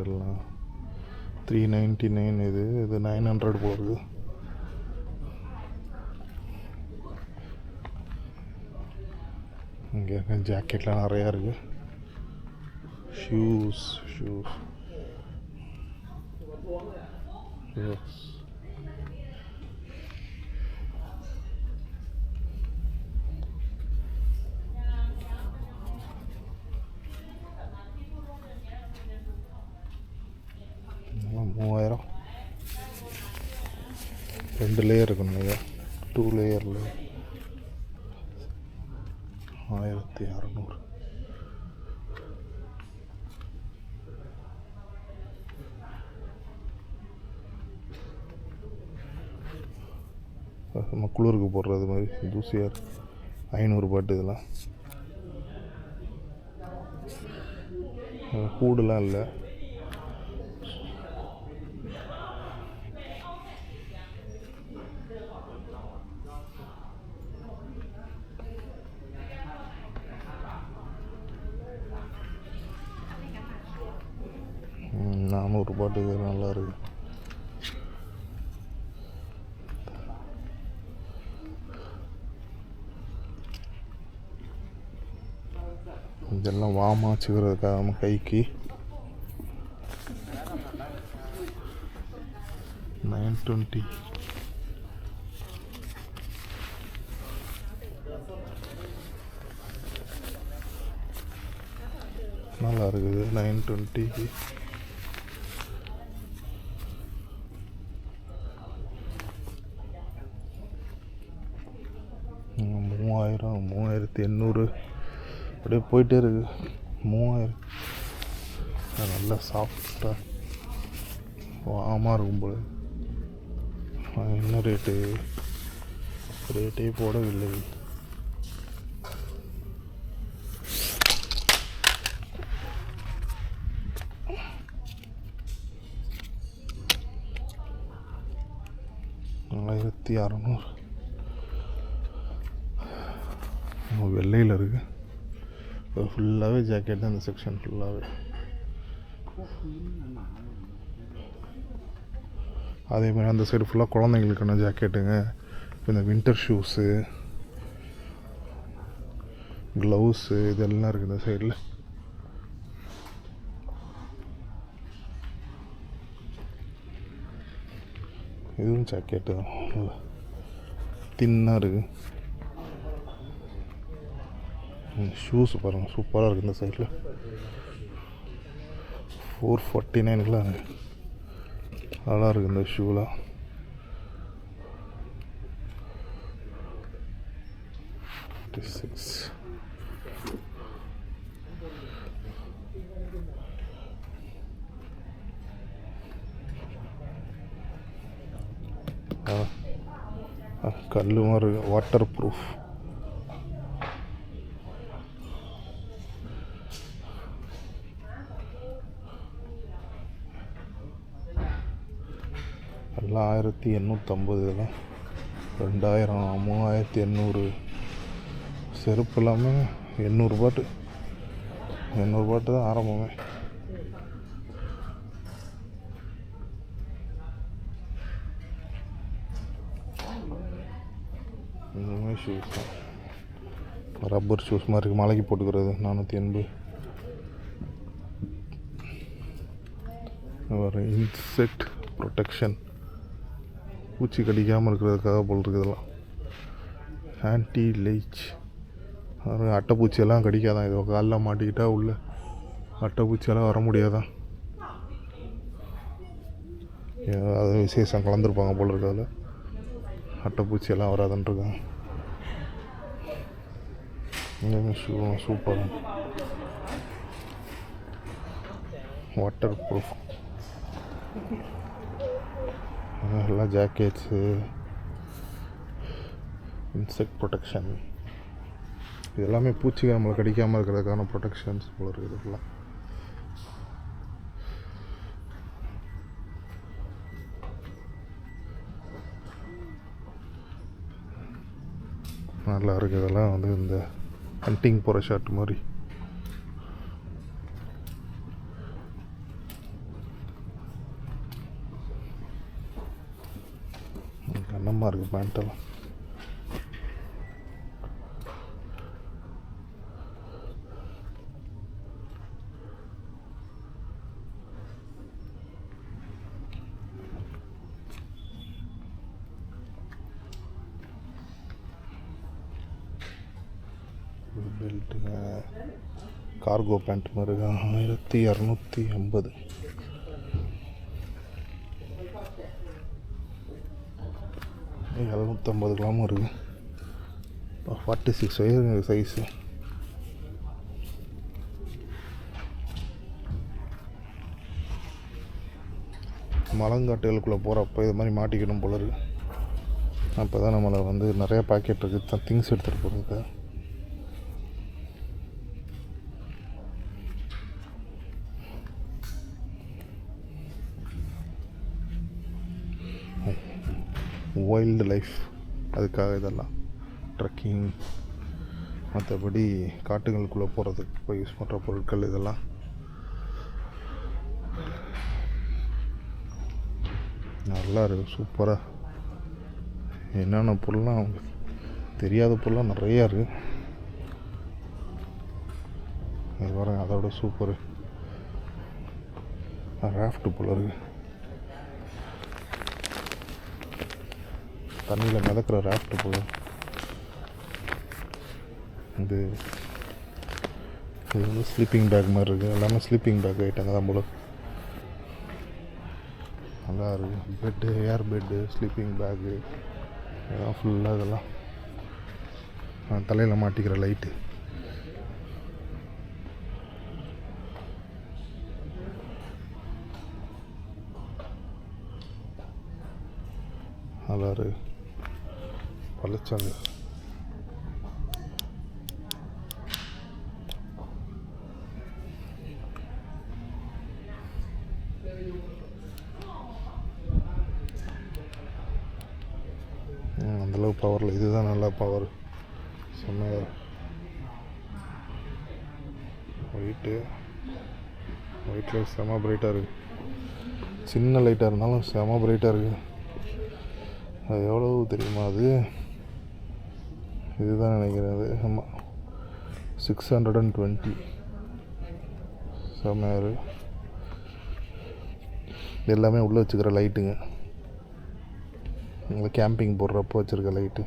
இதெல்லாம் 399. இது 900 போகுது. இங்கே ஜாக்கெட்லாம் நிறையா இருக்குது. ஷூஸ் இதெல்லாம் 3000. 2 லேயர் இருக்கணும் ஐயா. 2 லேயரில் 1600. நம்ம குளிருக்கு போடுறது மாதிரி தூசியார் 500 பாட்டு. இதெல்லாம் கூடுலாம் இல்லை. $400 பாட்டு. இது நல்லா இருக்கு. இதெல்லாம் வாமா வச்சுக்கிறதுக்காக நம்ம கைக்கு 920. நல்லா இருக்குது. 920. $3000, 3800 அப்படியே போயிட்டே இருக்குது. 3000 நல்லா சாஃப்டாக வாமாக இருக்கும் போல. என்ன ரேட்டே போடவில்லை. $1600. வெள்ளையில் இருக்குது. ஃபுல்லாகவே ஜாக்கெட் தான். இந்த செக்ஷன் ஃபுல்லாகவே. அதேமாதிரி அந்த சைடு ஃபுல்லாக குழந்தைங்களுக்கான ஜாக்கெட்டுங்க. இப்போ இந்த வின்டர் ஷூஸு, க்ளவுஸு இதெல்லாம் இருக்குது இந்த சைடில். இதுவும் ஜாக்கெட்டு தான். தின்னாக இருக்குது. ஷூஸ் பாருங்கள், சூப்பராக இருக்குது இந்த சைடில். 449 நல்லா இருக்குது இந்த ஷூலாம். கல் மாதிரி இருக்குது. Water proof. எல்லாம் 1850. இதெல்லாம் 2000, 3800. செருப்பு எல்லாமே 800 பாட்டு. 800 பாட்டு தான் ஆரம்பமே. இந்தமாதிரி ஷூஸ் தான். ரப்பர் ஷூஸ் மாதிரி இருக்குது, மலைக்கு போட்டுக்கிறது. 480. ஒரு இன்செக்ட் ப்ரொடெக்ஷன், பூச்சி கடிக்காமல் இருக்கிறதுக்காக போல் இருக்குது. இதெல்லாம் ஆன்டி லைச். அட்டைப்பூச்சியெல்லாம் கடிக்காதான். இது காலில் மாட்டிக்கிட்டால் உள்ள அட்டைப்பூச்சியெல்லாம் வர முடியாதான். அது விசேஷம் கலந்துருப்பாங்க போல் இருக்கு. அதில் அட்டைப்பூச்சியெல்லாம் வராதுன்ட்ருக்காங்க. ஷூ சூப்பராக. வாட்டர் ப்ரூஃப் எல்லாம் ஜாக்கெட்ஸு, இன்செக்ட் ப்ரொடெக்ஷன். இது எல்லாமே பூச்சிகள் நம்மளை கடிக்காமல் இருக்கிறதுக்கான ப்ரொடெக்ஷன்ஸ் போல இருக்குது. இதெல்லாம் நல்லா இருக்குது. இதெல்லாம் வந்து இந்த ஹண்டிங் போகிற ஷர்ட் மாதிரி. தரமாக இருக்குது பேண்ட்டெல்லாம். பெல்ட்டுங்க கார்கோ பேண்ட் மாதிரி 1250. 750 கிராமும் இருக்குது. 46 வயது சைஸு. மலங்காட்டுகளுக்குள்ளே போகிறப்ப இது மாதிரி மாட்டிக்கணும் போல இருக்குது. அப்போ தான் நம்மளை வந்து நிறையா பாக்கெட் இருக்குது திங்ஸ் எடுத்துகிட்டு போகிறதுக்கு. வைல்டு லைஃப் அதுக்காக இதெல்லாம் ட்ரக்கிங், மற்றபடி காட்டுங்களுக்குள்ளே போகிறதுக்கு இப்போ யூஸ் பண்ணுற பொருட்கள் இதெல்லாம். நல்லா இருக்குது, சூப்பராக. என்னென்ன பொருள்லாம் தெரியாத பொருள்லாம் நிறையா இருக்குது. இது பாருங்க, அதோட சூப்பரு ராஃப்ட்டு போல இருக்குது. தண்ணியில் மிதக்கிற ராஃப்ட்டு போல. இது வந்து ஸ்லீப்பிங் பேக் மாதிரி இருக்குது. எல்லாமே ஸ்லீப்பிங் பேக் ஐட்டங்க தான் போல. நல்லா இருக்குது. பெட்டு, ஏர் பெட்டு, ஸ்லீப்பிங் பேக்கு இதெல்லாம் ஃபுல்லாக. இதெல்லாம் தலையில் மாட்டிக்கிற லைட்டு. நல்லா இருக்குது. பழச்சாங்க அந்தளவு பவரில் இதுதான் நல்லா பவர். செம்மையாக ஒயிட்டில் செம பிரைட்டாக இருக்குது. சின்ன லைட்டாக இருந்தாலும் செம பிரைட்டாக இருக்குது. அது எவ்வளவு தெரியுமா? அது இதுதான் நினைக்கிறேன். அது ஆமாம், 620. செம்மையாக எல்லாமே உள்ளே வச்சுக்கிற லைட்டுங்க. உங்களை கேம்பிங் போடுறப்போ வச்சுருக்க light.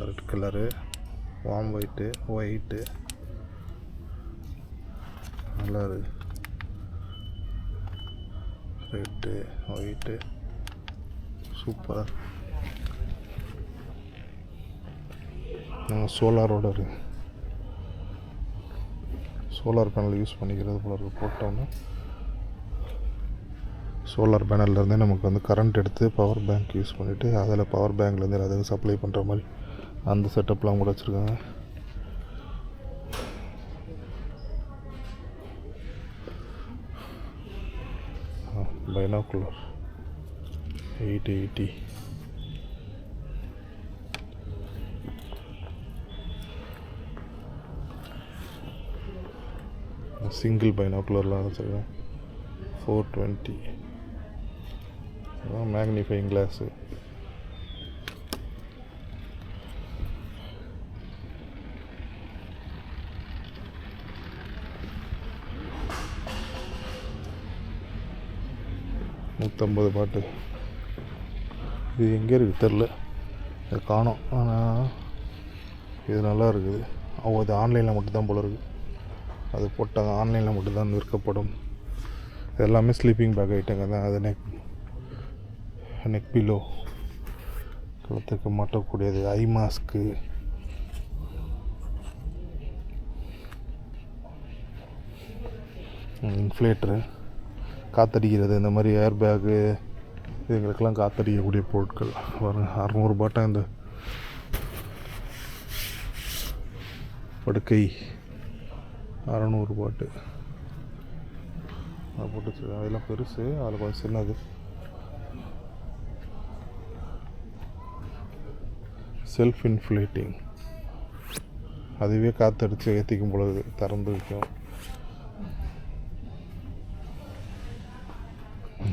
Red colour, warm white நல்லா இருக்குது. ரெட்டு, ஒயிட்டு சூப்பராக. சோலாரோட இருக்குது. சோலார் பேனல் யூஸ் பண்ணிக்கிறது போல இருக்குது. போட்டோன்னா சோலார் பேனல்லேருந்தே நமக்கு வந்து கரண்ட் எடுத்து பவர் பேங்க் யூஸ் பண்ணிவிட்டு அதில் பவர் பேங்க்லேருந்து எல்லாத்துக்கும் சப்ளை பண்ணுற மாதிரி அந்த செட்டப்லாம் கூட வச்சுருக்காங்க. பைனாகுலர் 880. சிங்கிள் பைனாகுலர்லாம் வச்சுருக்கேன். 420. Magnifying class. $150. இது எங்கே இருக்குது தெரில, இது காணோம். ஆனால் இது நல்லா இருக்குது. அது ஆன்லைனில் மட்டும்தான் போல இருக்குது. அது போட்டாங்க, ஆன்லைனில் மட்டும்தான் விற்கப்படும். எல்லாமே ஸ்லீப்பிங் பேக் ஐட்டங்க தான். அது நெக் பில்லோ, கழுத்துக்கு மாட்டக்கூடியது, ஐ மாஸ்க்கு, இன்ஃப்ளேட்டரு, காற்றடிக்கிறது, இந்த மாதிரி ஏர் பேக்கு இதுங்களுக்கெல்லாம் காற்றடிக்கக்கூடிய பொருட்கள் வரும். $600 இந்த படுக்கை. $600 அதை போட்டு. அதெல்லாம் பெருசு, அதில் கொஞ்சம் சின்னது. செல்ஃப் இன்ஃப்ளேட்டிங் அதுவே காற்றடிச்சு ஏற்றிக்கும் பொழுது திறந்து வைக்கும்.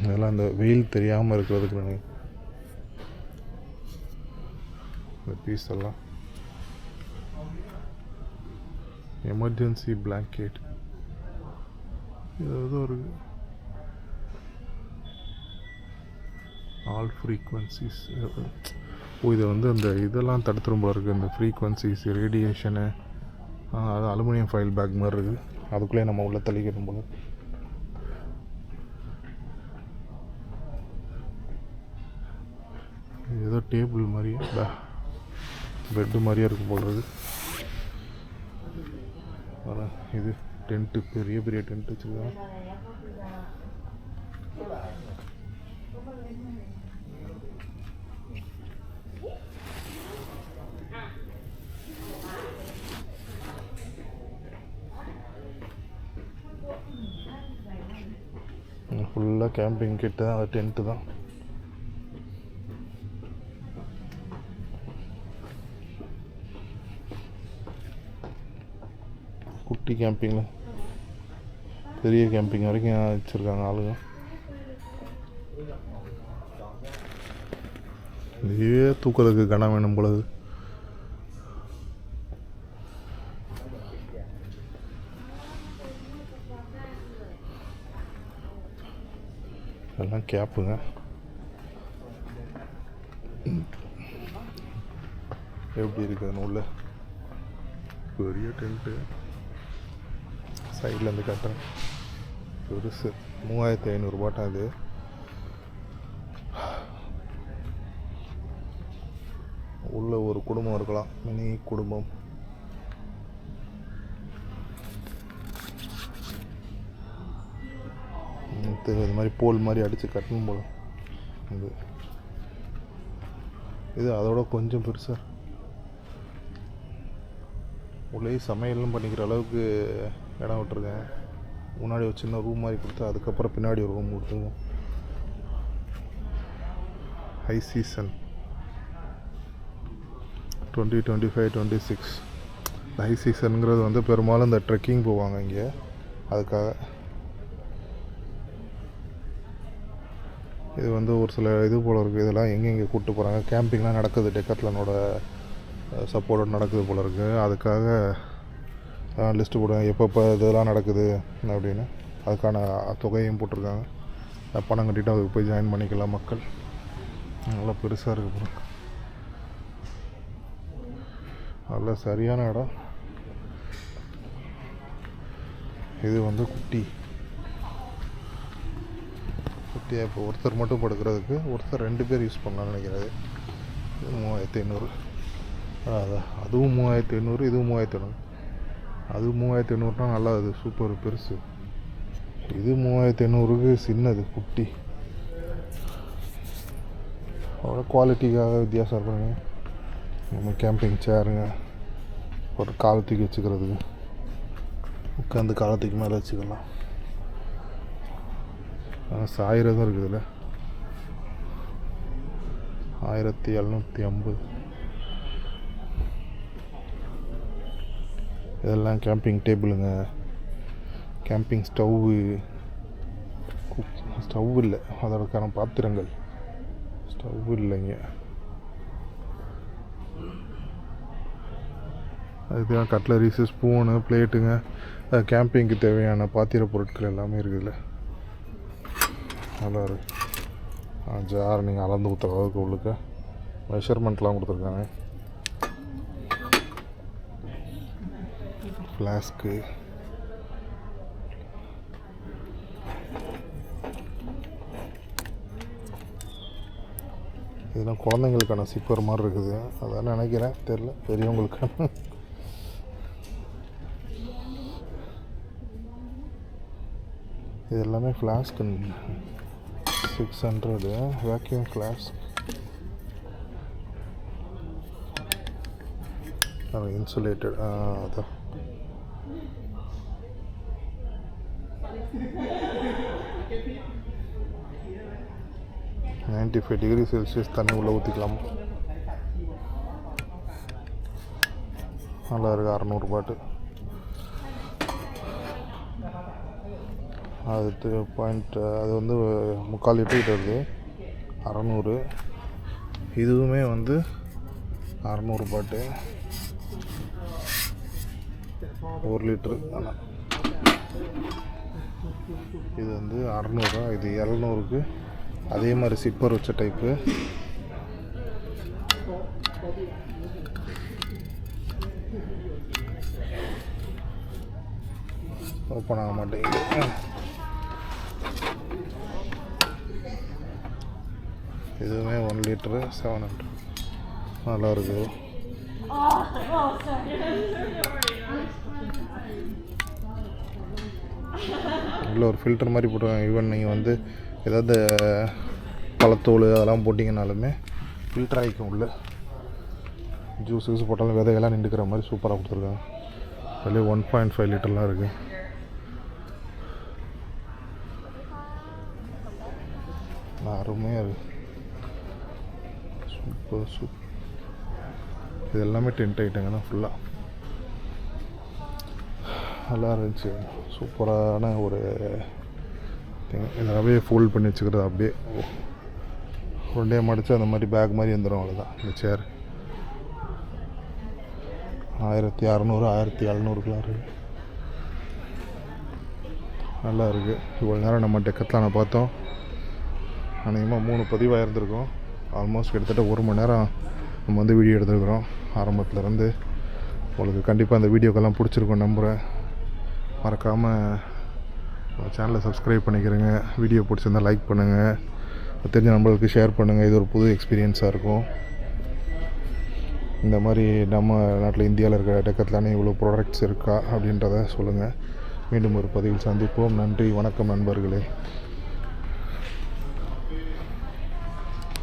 இதெல்லாம் அந்த வெயில் தெரியாமல் இருக்கிறதுக்கு நான் இந்த பீஸ் எல்லாம் எமர்ஜென்சி பிளாங்கெட் ஏதாவது ஒரு ஆல் ஃப்ரீக்வன்சிஸ். இதை வந்து அந்த இதெல்லாம் தடுத்துரும் போல இருக்குது, இந்த ஃப்ரீக்வன்சிஸ் ரேடியேஷனு. அது அலுமினியம் ஃபைல் பேக் மாதிரி இருக்குது, அதுக்குள்ளே நம்ம உள்ளே தள்ளிக்கணும் போல. ஏதோ டேபிள் மாதிரியே பெட்டு மாதிரியே இருக்கும் போல இருக்குது. அதான் இது டென்ட்டு, பெரிய பெரிய டென்ட் வச்சுருக்காங்க. ஃபுல்லாக கேம்பிங் கிட்ட தான், அது டென்ட்டு தான். குட்டி கேம்பிங்கில் பெரிய கேம்பிங் வரைக்கும் வச்சுருக்காங்க ஆளுங்க. இதுவே தூக்கிறதுக்கு கனம் வேணும் பொழுது. எல்லாம் கேப்புங்க. எப்படி இருக்குதுன்னு உள்ள பெரிய டென்ட்டு. சைடில் இருந்து கட்டுறேன், பெருசு 3500 ரூபாட்டா. அது உள்ள ஒரு குடும்பம் இருக்கலாம், மினி குடும்பம். இது மாதிரி போல் மாதிரி அடித்து கட்டணும் போல. இது அதோட கொஞ்சம் பெருசாக. உள்ளே சமையலும் பண்ணிக்கிற அளவுக்கு இடம் விட்டுருக்கேன். முன்னாடி ஒரு சின்ன ரூம் மாதிரி கொடுத்து அதுக்கப்புறம் பின்னாடி ஒரு ரூம் கொடுத்துருவோம். High season 2025, 26. ஹை சீசனுங்கிறது வந்து பெரும்பாலும் இந்த ட்ரெக்கிங் போவாங்க இங்கே, அதுக்காக. இது வந்து ஒரு சில இது போல் இருக்குது. இதெல்லாம் எங்கெங்கே கூப்பிட்டு போகிறாங்க, கேம்பிங்லாம் நடக்குது, டெக்காத்லானோட சப்போர்ட்டோடு நடக்குது போல் இருக்குது. அதுக்காக லிஸ்ட்டு போடுவாங்க எப்பப்போ இதெல்லாம் நடக்குது அப்படின்னு. அதுக்கான தொகையும் போட்டிருக்காங்க. பணம் கட்டிட்டு அதுக்கு போய் ஜாயின் பண்ணிக்கலாம் மக்கள். நல்லா பெருசாக இருக்குது போல, நல்லா சரியான இடம். இது வந்து குட்டியாக இப்போ ஒருத்தர் மட்டும் படுக்கிறதுக்கு, ஒருத்தர் 2 பேர் யூஸ் பண்ணலாம்னு நினைக்கிறது. இது 3500. அதான் அதுவும் 3500, இதுவும் 3500. அது 3500னா நல்லா, அது சூப்பர் பெருசு. இது 3500க்கு சின்னது குட்டி. அவ்வளோ குவாலிட்டிக்காக வித்தியாசம் இருக்குங்க. நம்ம கேம்பிங் சேருங்க, ஒரு காலத்துக்கு வச்சுக்கிறதுக்கு, உட்காந்து காலத்துக்கு மேலே வச்சுக்கலாம். சாயிரதும் இருக்குது இதில். 1750. இதெல்லாம் கேம்பிங் டேபிளுங்க. கேம்பிங் ஸ்டவ்வு இல்லை, அதற்கான பாத்திரங்கள். ஸ்டவ் இல்லைங்க. அதுதான் கட்லரிஸு, ஸ்பூனு, பிளேட்டுங்க, கேம்பிங்க்கு தேவையான பாத்திர பொருட்கள் எல்லாமே இருக்குதுல்ல. நல்லா இருக்குது. ஜார் நீங்கள் அளந்து ஊற்றுற அளவுக்கு உள்ளுக்க மெஷர்மெண்ட்லாம் கொடுத்துருக்காங்க. ஃப்ளாஸ்க்கு, இதெல்லாம் குழந்தைங்களுக்கான சிப்பர் மாதிரி இருக்குது, அதான் நினைக்கிறேன், தெரில, பெரியவங்களுக்கான. இது எல்லாமே ஃப்ளாஸ்க்கு. 600 vacuum flask. இன்சுலேட்டட். அதான் 95 டிகிரி செல்சியஸ் தண்ணி உள்ளே ஊற்றிக்கலாம். நல்லா இருக்குது 600 பாட்டு. அது பாயிண்ட் அது வந்து 3/4 லிட்டர் வருது 600. இதுவுமே வந்து 600 பாட்டு 1 லிட்ரு. ஆனால் இது வந்து 600. இது 700க்கு அதே மாதிரி சிப்பர் வச்ச டைப்பு. ஓப்பன் ஆக மாட்டேங்குது. இதுவுமே 1 லிட்ரு 700. நல்லா இருக்குது. உள்ள ஒரு ஃபில்டர் மாதிரி போட்டுருக்காங்க. ஈவன் நீங்கள் வந்து ஏதாவது பழத்தோல் அதெல்லாம் போட்டிங்கனாலுமே ஃபில்டர் ஆகிக்கும். உள்ள ஜூஸ் போட்டாலும் விதையெல்லாம் நின்றுக்கிற மாதிரி சூப்பராக கொடுத்துருக்காங்க. அதிலே 1.5 லிட்டர்லாம் இருக்குது. அருமையாக இருக்குது. சூப்பர். இது எல்லாமே டென்ட் ஐட்டங்க தான் ஃபுல்லாக. நல்லா இருந்துச்சு. சூப்பரான ஒரு இந்த அப்படியே ஃபோல்ட் பண்ணி வச்சுக்கிறது. அப்படியே ஒன்றே மடித்து அந்த மாதிரி பேக் மாதிரி வந்துடும். அவ்வளோதான். இந்த சேர் 1600 1700க்குலாம் இருக்குது. நல்லா இருக்குது. இவ்வளோ நேரம் நம்ம டெக்கத்லானை பார்த்தோம். அநேகமாக 3 பதிவாக இருந்திருக்கோம். ஆல்மோஸ்ட் கிட்டத்தட்ட 1 மணி நேரம் நம்ம வந்து வீடியோ எடுத்துருக்குறோம். ஆரம்பத்துலேருந்து உங்களுக்கு கண்டிப்பாக அந்த வீடியோக்கெல்லாம் பிடிச்சிருக்கோம் நம்புகிறேன். மறக்காமல் சேனலை சப்ஸ்கிரைப் பண்ணிக்கிறேங்க. வீடியோ பிடிச்சிருந்தால் லைக் பண்ணுங்கள். தெரிஞ்ச நம்பர்களுக்கு ஷேர் பண்ணுங்கள். இது ஒரு புது எக்ஸ்பீரியன்ஸாக இருக்கும். இந்த மாதிரி நம்ம நாட்டில் இந்தியாவில் இருக்கிற டெக்கத்லானே இவ்வளோ ப்ராடக்ட்ஸ் இருக்கா அப்படின்றத சொல்லுங்கள். மீண்டும் ஒரு பதிவில் சந்திப்போம். நன்றி, வணக்கம் நண்பர்களே.